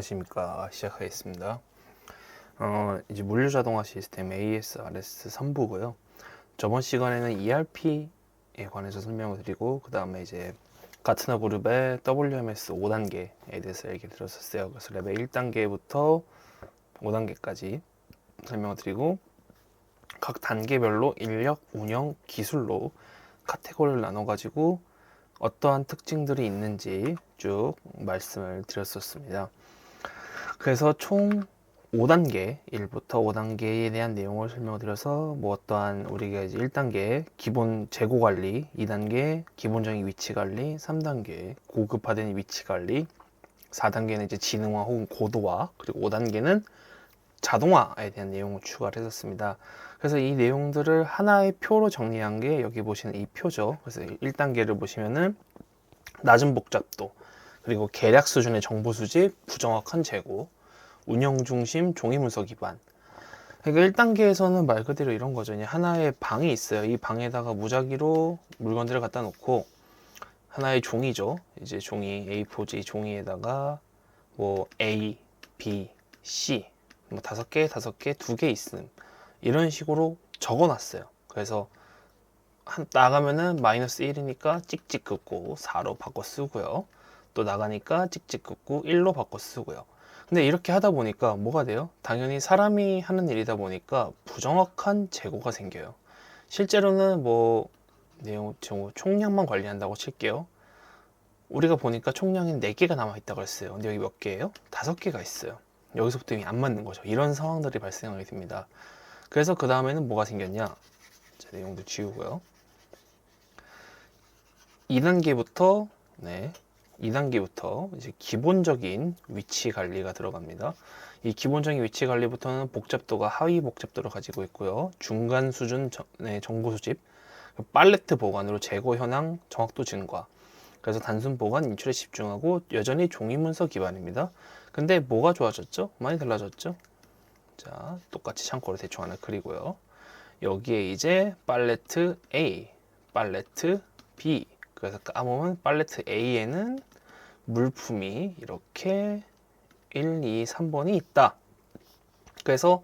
안녕하십니까. 시작하겠습니다. 이제 물류자동화 시스템 AS/RS 3부고요. 저번 시간에는 ERP에 관해서 설명을 드리고, 그 다음에 이제 가트너 그룹의 WMS 5단계에 대해서 얘기를 들었었어요. 그래서 레벨 1단계부터 5단계까지 설명을 드리고, 각 단계별로 인력, 운영, 기술로 카테고리를 나눠가지고 어떠한 특징들이 있는지 쭉 말씀을 드렸었습니다. 그래서 총 5단계, 1부터 5단계에 대한 내용을 설명드려서 뭐 어떠한 우리가 이제 1단계 기본 재고 관리, 2단계 기본적인 위치 관리, 3단계 고급화된 위치 관리, 4단계는 이제 지능화 혹은 고도화, 그리고 5단계는 자동화에 대한 내용을 추가를 했었습니다. 그래서 이 내용들을 하나의 표로 정리한 게 여기 보시는 이 표죠. 그래서 1단계를 보시면은 낮은 복잡도, 그리고 계략 수준의 정보 수집, 부정확한 재고, 운영 중심 종이 문서 기반. 그러니까 1단계에서는 말 그대로 이런 거죠. 하나의 방이 있어요. 이 방에다가 무작위로 물건들을 갖다 놓고, 하나의 종이죠. 이제 종이, A4지 종이에다가 뭐 A, B, C, 뭐 5개, 5개, 2개 있음. 이런 식으로 적어 놨어요. 그래서 나가면은 마이너스 1이니까 찍찍 긋고 4로 바꿔 쓰고요. 또 나가니까 찍찍 긋고 1로 바꿔 쓰고요. 근데 이렇게 하다 보니까 뭐가 돼요? 당연히 사람이 하는 일이다 보니까 부정확한 재고가 생겨요. 실제로는 뭐 내용 총량만 관리한다고 칠게요. 우리가 보니까 총량이 4개가 남아있다고 그랬어요. 근데 여기 몇 개예요? 5개가 있어요. 여기서부터 이미 안 맞는 거죠. 이런 상황들이 발생하게 됩니다. 그래서 그 다음에는 뭐가 생겼냐? 자, 내용도 지우고요. 2단계부터 2단계부터 이제 기본적인 위치 관리가 들어갑니다. 이 기본적인 위치 관리부터는 복잡도가 하위 복잡도를 가지고 있고요. 중간 수준 정보 수집, 팔레트 보관으로 재고 현황 정확도 증가. 그래서 단순 보관 인출에 집중하고 여전히 종이 문서 기반입니다. 근데 뭐가 좋아졌죠? 많이 달라졌죠? 자, 똑같이 창고를 대충 하나 그리고요. 여기에 이제 팔레트 A, 팔레트 B. 그래서 까보면 팔레트 A에는 물품이 이렇게 1, 2, 3번이 있다. 그래서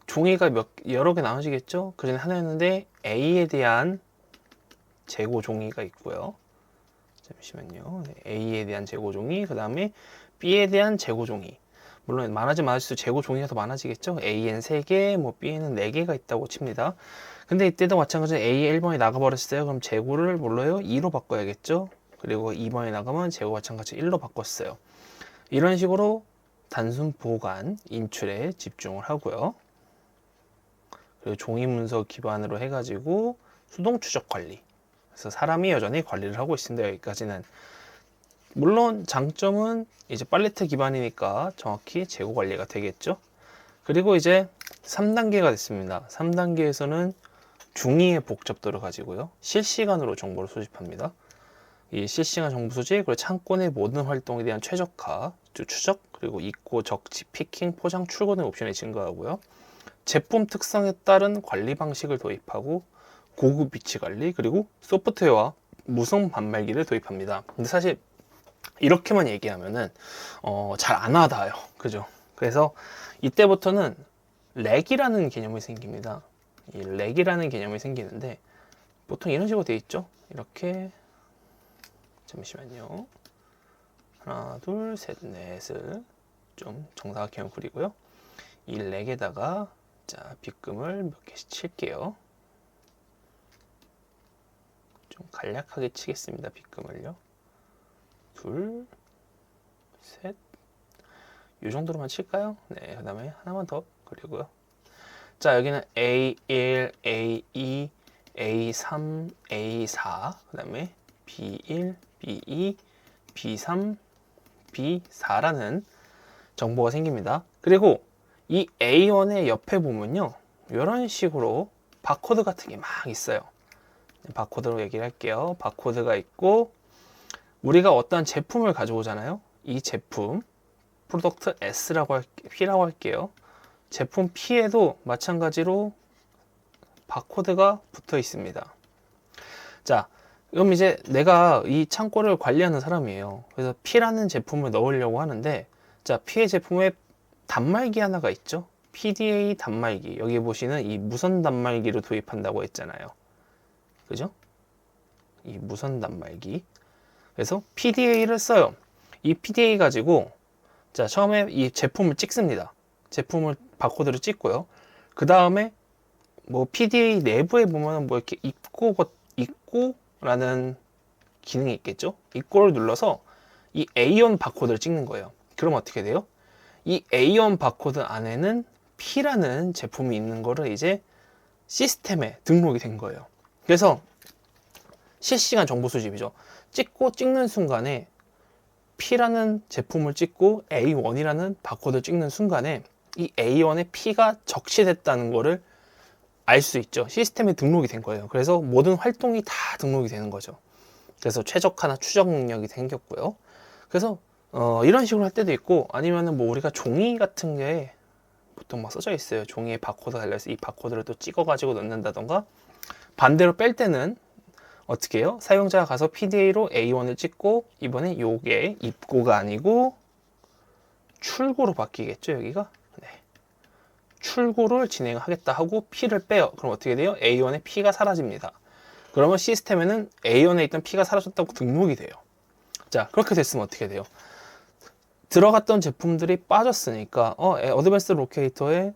종이가 여러 개 나눠지겠죠? 그 전에 하나였는데 A에 대한 재고 종이가 있고요. 잠시만요. A에 대한 재고 종이, 그 다음에 B에 대한 재고 종이. 물론 많아지면 많아질수록 재고 종이가 더 많아지겠죠? A엔 3개, 뭐 B에는 4개가 있다고 칩니다. 근데 이때도 마찬가지로 A 1번이 나가버렸어요. 그럼 재고를 뭘로요? 2로 바꿔야겠죠? 그리고 2번이 나가면 재고 마찬가지 1로 바꿨어요. 이런 식으로 단순 보관, 인출에 집중을 하고요. 그리고 종이 문서 기반으로 해가지고 수동 추적 관리. 그래서 사람이 여전히 관리를 하고 있습니다. 여기까지는. 물론 장점은 이제 팔레트 기반이니까 정확히 재고 관리가 되겠죠. 그리고 이제 3단계가 됐습니다. 3단계에서는 중위의 복잡도를 가지고요. 실시간으로 정보를 수집합니다. 이 실시간 정보 수집, 그리고 창고 내 모든 활동에 대한 최적화, 추적, 그리고 입고, 적지, 피킹, 포장, 출고 등 옵션이 증가하고요. 제품 특성에 따른 관리 방식을 도입하고 고급 위치 관리, 그리고 소프트웨어와 무선 반말기를 도입합니다. 근데 사실 이렇게만 얘기하면은 잘 안 와닿아요. 그죠? 그래서 이때부터는 렉이라는 개념이 생깁니다. 이 렉이라는 개념이 생기는데 보통 이런 식으로 돼 있죠. 이렇게 잠시만요. 하나, 둘, 셋, 넷을 좀 정사각형을 그리고요. 이 렉에다가 자 빗금을 몇 개씩 칠게요. 좀 간략하게 치겠습니다. 빗금을요. 둘, 셋, 이 정도로만 칠까요? 네, 그 다음에 하나만 더 그리고요. 자, 여기는 A1, A2, A3, A4, 그 다음에 B1, B2, B3, B4라는 정보가 생깁니다. 그리고 이 A1의 옆에 보면요, 이런 식으로 바코드 같은 게 막 있어요. 바코드로 얘기를 할게요. 바코드가 있고, 우리가 어떤 제품을 가져오잖아요. 이 제품 프로덕트 P라고 할게요. 제품 P에도 마찬가지로 바코드가 붙어 있습니다. 자, 그럼 이제 내가 이 창고를 관리하는 사람이에요. 그래서 P라는 제품을 넣으려고 하는데 자, 피해 제품에 단말기 하나가 있죠. PDA 단말기. 여기 보시는 이 무선 단말기를 도입한다고 했잖아요. 그죠? 이 무선 단말기. 그래서 PDA를 써요. 이 PDA 가지고 자, 처음에 이 제품을 찍습니다. 제품을 바코드를 찍고요. 그 다음에 뭐 PDA 내부에 보면 뭐 이렇게 입고라는 기능이 있겠죠. 입고를 눌러서 이 A1 바코드를 찍는 거예요. 그럼 어떻게 돼요? 이 A1 바코드 안에는 P라는 제품이 있는 거를 이제 시스템에 등록이 된 거예요. 그래서 실시간 정보 수집이죠. 찍는 순간에 P라는 제품을 찍고 A1이라는 바코드를 찍는 순간에 이 A1에 P가 적시됐다는 거를 알 수 있죠. 시스템에 등록이 된 거예요. 그래서 모든 활동이 다 등록이 되는 거죠. 그래서 최적화나 추적 능력이 생겼고요. 그래서 이런 식으로 할 때도 있고, 아니면은 뭐 우리가 종이 같은 게 보통 막 써져 있어요. 종이에 바코드 달려있어. 이 바코드를 또 찍어가지고 넣는다던가, 반대로 뺄 때는 어떻게 해요? 사용자가 가서 PDA로 A1을 찍고, 이번에 요게 입고가 아니고 출고로 바뀌겠죠, 여기가? 네. 출고를 진행하겠다 하고 P를 빼요. 그럼 어떻게 돼요? A1에 P가 사라집니다. 그러면 시스템에는 A1에 있던 P가 사라졌다고 등록이 돼요. 자, 그렇게 됐으면 어떻게 돼요? 들어갔던 제품들이 빠졌으니까 어드밴스 로케이터에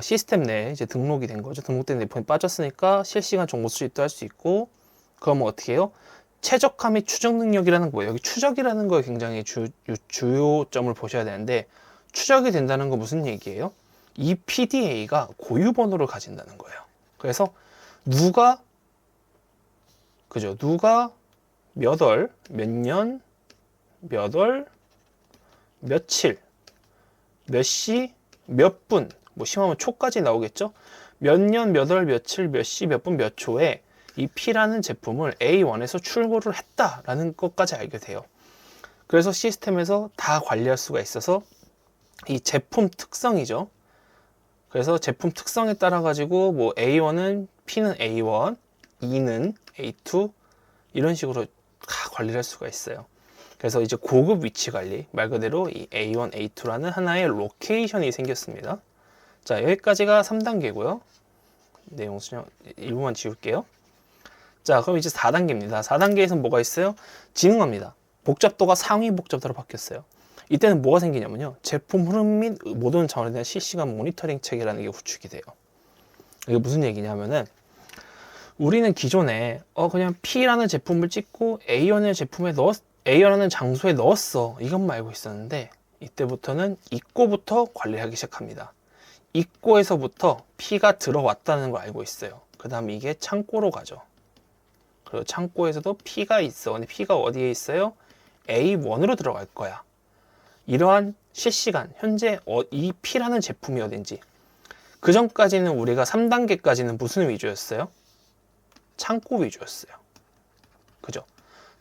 시스템 내에 이제 등록이 된 거죠. 등록된 제품이 빠졌으니까 실시간 정보 수집도 할 수 있고, 그러면 어떻게 해요? 최적화 및 추적 능력이라는 거예요. 여기 추적이라는 거에 굉장히 주요점을 보셔야 되는데, 추적이 된다는 거 무슨 얘기예요? 이 PDA가 고유 번호를 가진다는 거예요. 그래서 누가 몇 월, 몇 년, 몇 월, 며칠, 몇 시, 몇 분, 뭐 심하면 초까지 나오겠죠? 몇 년, 몇 월, 며칠, 몇 시, 몇 분, 몇 초에 이 P라는 제품을 A1에서 출고를 했다라는 것까지 알게 돼요. 그래서 시스템에서 다 관리할 수가 있어서 이 제품 특성이죠. 그래서 제품 특성에 따라 가지고 뭐 A1은 P는 A1, E는 A2 이런 식으로 다 관리를 할 수가 있어요. 그래서 이제 고급 위치 관리, 말 그대로 이 A1, A2라는 하나의 로케이션이 생겼습니다. 자, 여기까지가 3단계고요. 내용 수정 일부만 지울게요. 자, 그럼 이제 4단계입니다. 4단계에서는 뭐가 있어요? 진흥화입니다. 복잡도가 상위 복잡도로 바뀌었어요. 이때는 뭐가 생기냐면요. 제품 흐름 및 모든 차원에 대한 실시간 모니터링 체계라는 게 구축이 돼요. 이게 무슨 얘기냐면은 우리는 기존에 그냥 P라는 제품을 찍고 A라는 장소에 넣었어. 이것만 알고 있었는데 이때부터는 입고부터 관리하기 시작합니다. 입고에서부터 P가 들어왔다는 걸 알고 있어요. 그 다음 이게 창고로 가죠. 그리고 창고에서도 P가 있어. 근데 P가 어디에 있어요? A1으로 들어갈 거야. 이러한 실시간, 현재 이 P라는 제품이 어딘지. 그 전까지는 우리가 3단계까지는 무슨 위주였어요? 창고 위주였어요. 그죠?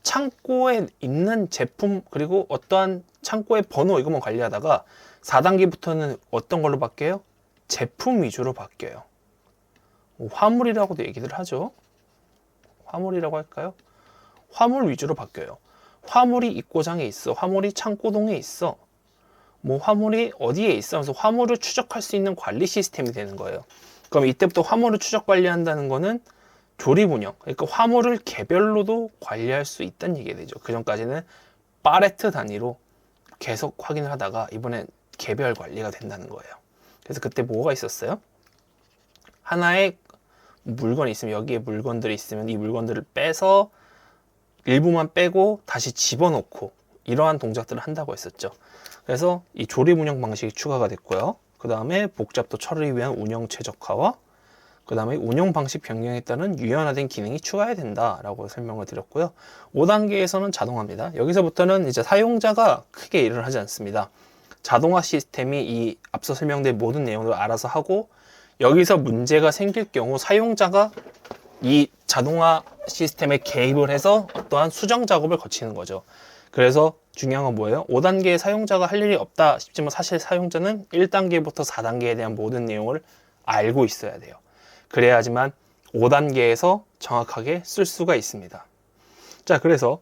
창고에 있는 제품, 그리고 어떠한 창고의 번호 이것만 관리하다가 4단계부터는 어떤 걸로 바뀌어요? 제품 위주로 바뀌어요. 화물이라고도 얘기들 하죠. 화물이라고 할까요? 화물 위주로 바뀌어요. 화물이 입고장에 있어. 화물이 창고동에 있어. 뭐 화물이 어디에 있어. 그래서 화물을 추적할 수 있는 관리 시스템이 되는 거예요. 그럼 이때부터 화물을 추적 관리한다는 거는 조립 운영. 그러니까 화물을 개별로도 관리할 수 있다는 얘기가 되죠. 그 전까지는 파레트 단위로 계속 확인을 하다가 이번엔 개별 관리가 된다는 거예요. 그래서 그때 뭐가 있었어요? 하나의 물건이 있으면 여기에 물건들이 있으면 이 물건들을 빼서 일부만 빼고 다시 집어넣고 이러한 동작들을 한다고 했었죠. 그래서 이 조립 운영 방식이 추가가 됐고요. 그 다음에 복잡도 처리를 위한 운영 최적화와 그 다음에 운영 방식 변경에 따른 유연화된 기능이 추가해야 된다라고 설명을 드렸고요. 5단계에서는 자동화입니다. 여기서부터는 이제 사용자가 크게 일을 하지 않습니다. 자동화 시스템이 이 앞서 설명된 모든 내용을 알아서 하고 여기서 문제가 생길 경우 사용자가 이 자동화 시스템에 개입을 해서 어떠한 수정 작업을 거치는 거죠. 그래서 중요한 건 뭐예요? 5단계의 사용자가 할 일이 없다 싶지만 사실 사용자는 1단계부터 4단계에 대한 모든 내용을 알고 있어야 돼요. 그래야지만 5단계에서 정확하게 쓸 수가 있습니다. 자, 그래서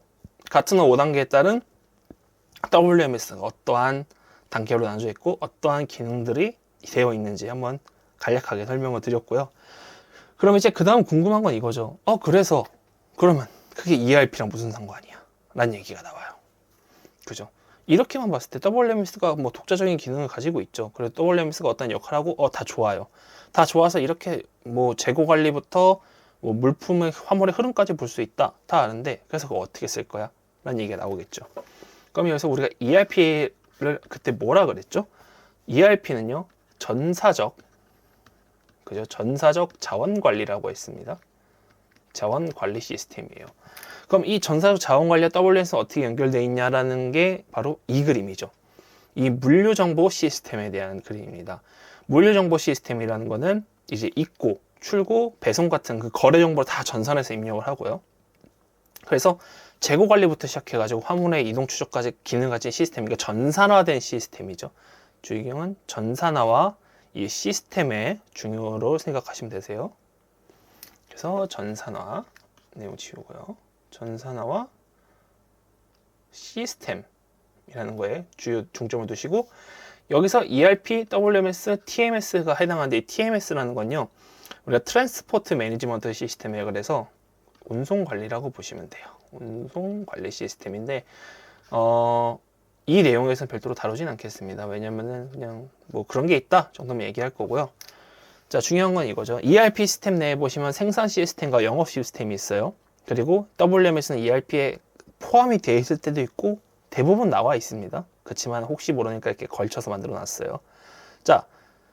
같은 5단계에 따른 WMS가 어떠한 단계로 나눠져 있고 어떠한 기능들이 되어 있는지 한번 간략하게 설명을 드렸고요. 그럼 이제 그 다음 궁금한 건 이거죠. 그래서 그러면 그게 ERP랑 무슨 상관이야? 라는 얘기가 나와요. 그죠? 이렇게만 봤을 때 WMS가 뭐 독자적인 기능을 가지고 있죠. 그리고 WMS가 어떤 역할을 하고 다 좋아요. 다 좋아서 이렇게 뭐 재고 관리부터 뭐 물품의 화물의 흐름까지 볼 수 있다. 다 아는데 그래서 그거 어떻게 쓸 거야? 라는 얘기가 나오겠죠. 그럼 여기서 우리가 ERP를 그때 뭐라 그랬죠? ERP는요 전사적 그죠? 전사적 자원 관리라고 했습니다. 자원 관리 시스템이에요. 그럼 이 전사적 자원 관리와 WMS는 어떻게 연결되어 있냐라는 게 바로 이 그림이죠. 이 물류 정보 시스템에 대한 그림입니다. 물류 정보 시스템이라는 거는 이제 입고, 출고, 배송 같은 그 거래 정보를 다 전산해서 입력을 하고요. 그래서 재고 관리부터 시작해가지고 화물의 이동 추적까지 기능을 가진 시스템, 그러니까 전산화된 시스템이죠. 주의경은 전산화와 이 시스템의 중요로 생각하시면 되세요. 그래서 전산화 내용 지우고요. 전산화와 시스템이라는 거에 주요 중점을 두시고 여기서 ERP, WMS, TMS가 해당하는데 이 TMS라는 건요. 우리가 트랜스포트 매니지먼트 시스템이에요. 그래서 운송 관리라고 보시면 돼요. 운송 관리 시스템인데 이 내용에서는 별도로 다루진 않겠습니다. 왜냐면은 그냥 뭐 그런 게 있다 정도만 얘기할 거고요. 자, 중요한 건 이거죠. ERP 시스템 내에 보시면 생산 시스템과 영업 시스템이 있어요. 그리고 WMS는 ERP에 포함이 되어 있을 때도 있고 대부분 나와 있습니다. 그렇지만 혹시 모르니까 이렇게 걸쳐서 만들어 놨어요. 자,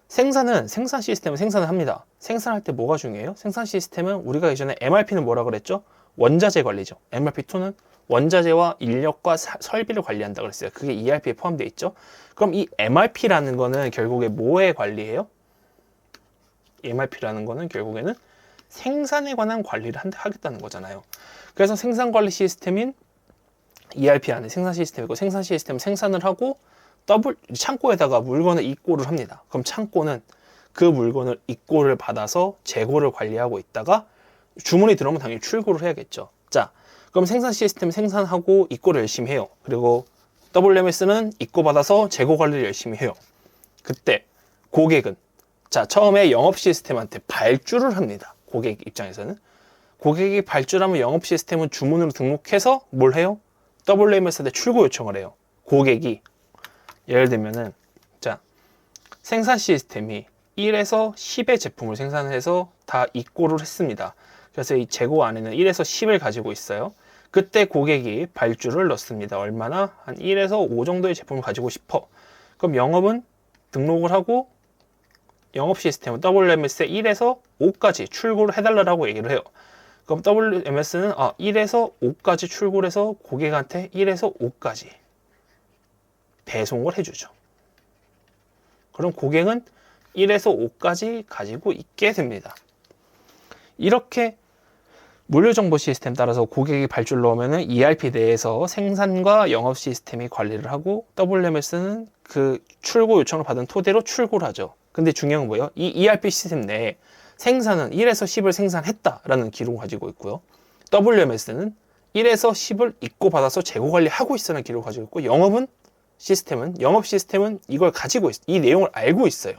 생산 시스템은 생산을 합니다. 생산할 때 뭐가 중요해요? 생산 시스템은 우리가 예전에 MRP는 뭐라 그랬죠? 원자재 관리죠. MRP2는 원자재와 인력과 설비를 관리한다 그랬어요. 그게 ERP에 포함되어 있죠. 그럼 이 MRP라는 거는 결국에 뭐의 관리예요? MRP라는 거는 결국에는 생산에 관한 관리를 하겠다는 거잖아요. 그래서 생산 관리 시스템인 ERP 안에 생산 시스템이고 생산 시스템 생산을 하고 창고에다가 물건을 입고를 합니다. 그럼 창고는 그 물건을 입고를 받아서 재고를 관리하고 있다가 주문이 들어오면 당연히 출고를 해야겠죠. 자, 그럼 생산 시스템 생산하고 입고를 열심히 해요. 그리고 WMS는 입고 받아서 재고 관리를 열심히 해요. 그때 고객은 자, 처음에 영업 시스템한테 발주를 합니다. 고객 입장에서는. 고객이 발주하면 영업 시스템은 주문으로 등록해서 뭘 해요? WMS한테 출고 요청을 해요. 고객이 예를 들면은 자, 생산 시스템이 1에서 10의 제품을 생산해서 다 입고를 했습니다. 그래서 이 재고 안에는 1에서 10을 가지고 있어요. 그때 고객이 발주를 넣습니다. 얼마나? 한 1에서 5 정도의 제품을 가지고 싶어. 그럼 영업은 등록을 하고 영업 시스템은 WMS에 1에서 5까지 출고를 해달라고 얘기를 해요. 그럼 WMS는 1에서 5까지 출고를 해서 고객한테 1에서 5까지 배송을 해주죠. 그럼 고객은 1에서 5까지 가지고 있게 됩니다. 이렇게 물류정보 시스템 따라서 고객이 발주를 넣으면 ERP 내에서 생산과 영업 시스템이 관리를 하고 WMS는 그 출고 요청을 받은 토대로 출고를 하죠. 근데 중요한 건 뭐예요? 이 ERP 시스템 내에 생산은 1에서 10을 생산했다라는 기록을 가지고 있고요. WMS는 1에서 10을 입고 받아서 재고 관리하고 있다는 기록을 가지고 있고 영업 시스템은 이걸 가지고 이 내용을 알고 있어요.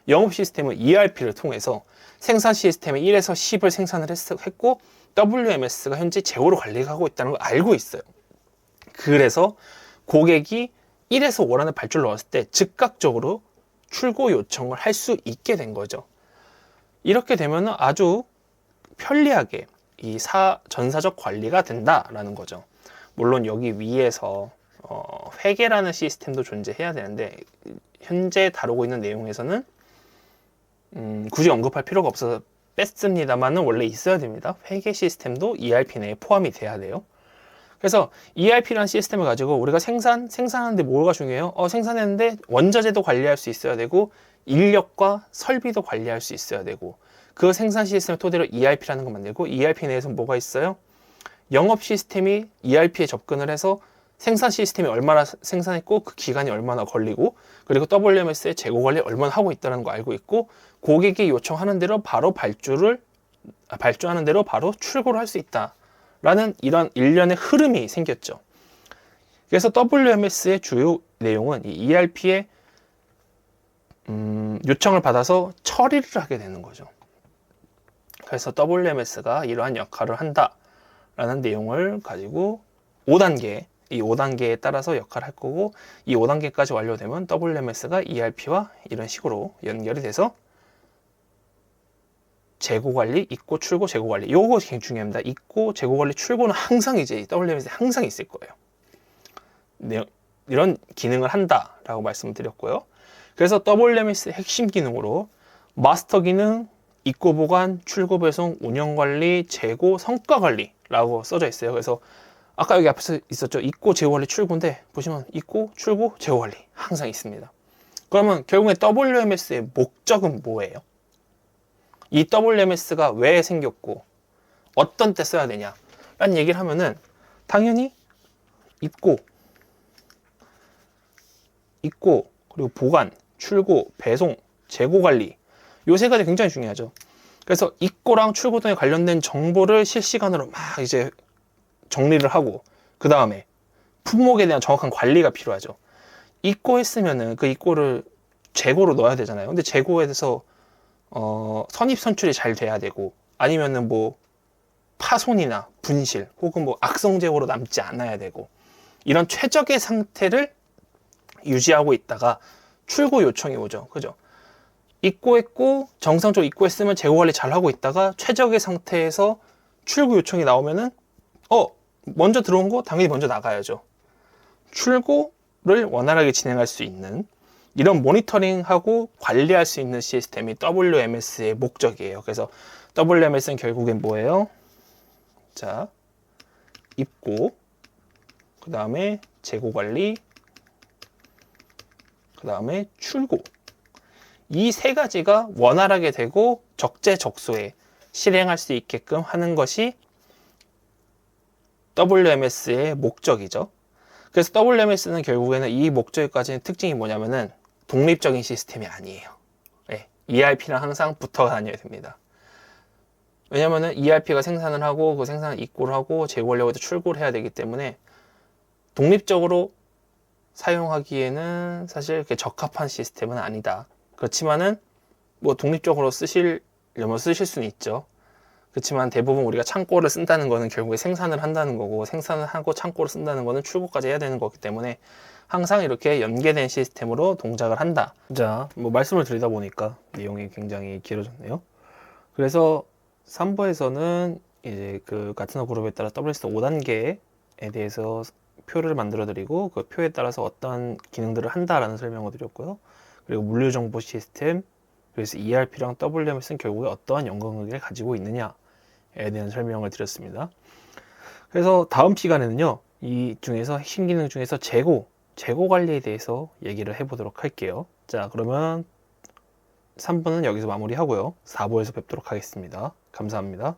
영업 시스템은 ERP를 통해서 생산 시스템에 1에서 10을 생산을 했고 WMS가 현재 재고를 관리하고 있다는 걸 알고 있어요. 그래서 고객이 1에서 5라는 발주를 넣었을 때 즉각적으로 출고 요청을 할 수 있게 된 거죠. 이렇게 되면 아주 편리하게 이 전사적 관리가 된다라는 거죠. 물론 여기 위에서 회계라는 시스템도 존재해야 되는데 현재 다루고 있는 내용에서는 굳이 언급할 필요가 없어서 뺐습니다만은 원래 있어야 됩니다. 회계 시스템도 ERP 내에 포함이 돼야 돼요. 그래서 ERP라는 시스템을 가지고 우리가 생산하는데 뭐가 중요해요? 생산했는데 원자재도 관리할 수 있어야 되고 인력과 설비도 관리할 수 있어야 되고 그 생산 시스템을 토대로 ERP라는 걸 만들고 ERP 내에서 뭐가 있어요? 영업 시스템이 ERP에 접근을 해서 생산 시스템이 얼마나 생산했고 그 기간이 얼마나 걸리고 그리고 WMS의 재고 관리 얼마나 하고 있다는 거 알고 있고 고객이 요청하는 대로 바로 발주하는 대로 바로 출고를 할 수 있다라는 이런 일련의 흐름이 생겼죠. 그래서 WMS의 주요 내용은 이 ERP의 요청을 받아서 처리를 하게 되는 거죠. 그래서 WMS가 이러한 역할을 한다라는 내용을 가지고 5단계, 이 5단계에 따라서 역할을 할 거고, 이 5단계까지 완료되면 WMS가 ERP와 이런 식으로 연결이 돼서 재고 관리, 입고, 출고, 재고 관리. 요거 굉장히 중요합니다. 입고, 재고 관리, 출고는 항상 이제 WMS에 항상 있을 거예요. 네, 이런 기능을 한다라고 말씀을 드렸고요. 그래서 WMS의 핵심 기능으로 마스터 기능, 입고 보관, 출고 배송, 운영 관리, 재고, 성과 관리라고 써져 있어요. 그래서 아까 여기 앞에서 있었죠. 입고, 재고 관리, 출고인데 보시면 입고, 출고, 재고 관리 항상 있습니다. 그러면 결국에 WMS의 목적은 뭐예요? 이 WMS가 왜 생겼고 어떤 때 써야 되냐 라는 얘기를 하면은 당연히 입고, 그리고 보관, 출고, 배송, 재고 관리 요 세 가지 굉장히 중요하죠. 그래서 입고랑 출고 등에 관련된 정보를 실시간으로 막 이제 정리를 하고, 그 다음에 품목에 대한 정확한 관리가 필요하죠. 입고 했으면은 그 입고를 재고로 넣어야 되잖아요. 근데 재고에 대해서 선입 선출이 잘 돼야 되고, 아니면은 뭐 파손이나 분실 혹은 뭐 악성 재고로 남지 않아야 되고, 이런 최적의 상태를 유지하고 있다가 출고 요청이 오죠. 그죠? 입고했고 정상적으로 입고했으면 재고 관리 잘 하고 있다가 최적의 상태에서 출고 요청이 나오면은 먼저 들어온 거 당연히 먼저 나가야죠. 출고를 원활하게 진행할 수 있는 이런 모니터링하고 관리할 수 있는 시스템이 WMS의 목적이에요. 그래서 WMS는 결국엔 뭐예요? 자, 입고, 그 다음에 재고 관리, 그 다음에 출고. 이 세 가지가 원활하게 되고 적재적소에 실행할 수 있게끔 하는 것이 WMS의 목적이죠. 그래서 WMS는 결국에는 이 목적까지는 특징이 뭐냐면은 독립적인 시스템이 아니에요. 네, ERP랑 항상 붙어 다녀야 됩니다. 왜냐면은 ERP가 생산을 하고 그 생산을 입고를 하고 재고 관리하고 출고를 해야 되기 때문에 독립적으로 사용하기에는 사실 그렇게 적합한 시스템은 아니다. 그렇지만은 뭐 독립적으로 쓰시려면 쓰실 수는 있죠. 그렇지만 대부분 우리가 창고를 쓴다는 거는 결국에 생산을 한다는 거고, 생산을 하고 창고를 쓴다는 거는 출고까지 해야 되는 거기 때문에 항상 이렇게 연계된 시스템으로 동작을 한다. 자, 뭐 말씀을 드리다 보니까 내용이 굉장히 길어졌네요. 그래서 3부에서는 이제 그 가트너 그룹에 따라 WS 5단계에 대해서 표를 만들어 드리고, 그 표에 따라서 어떤 기능들을 한다라는 설명을 드렸고요. 그리고 물류정보 시스템, 그래서 ERP랑 WMS는 결국에 어떠한 연관관계를 가지고 있느냐에 대한 설명을 드렸습니다. 그래서 다음 시간에는요, 이 중에서 핵심 기능 중에서 재고 관리에 대해서 얘기를 해보도록 할게요. 자, 그러면 3부는 여기서 마무리하고요. 4부에서 뵙도록 하겠습니다. 감사합니다.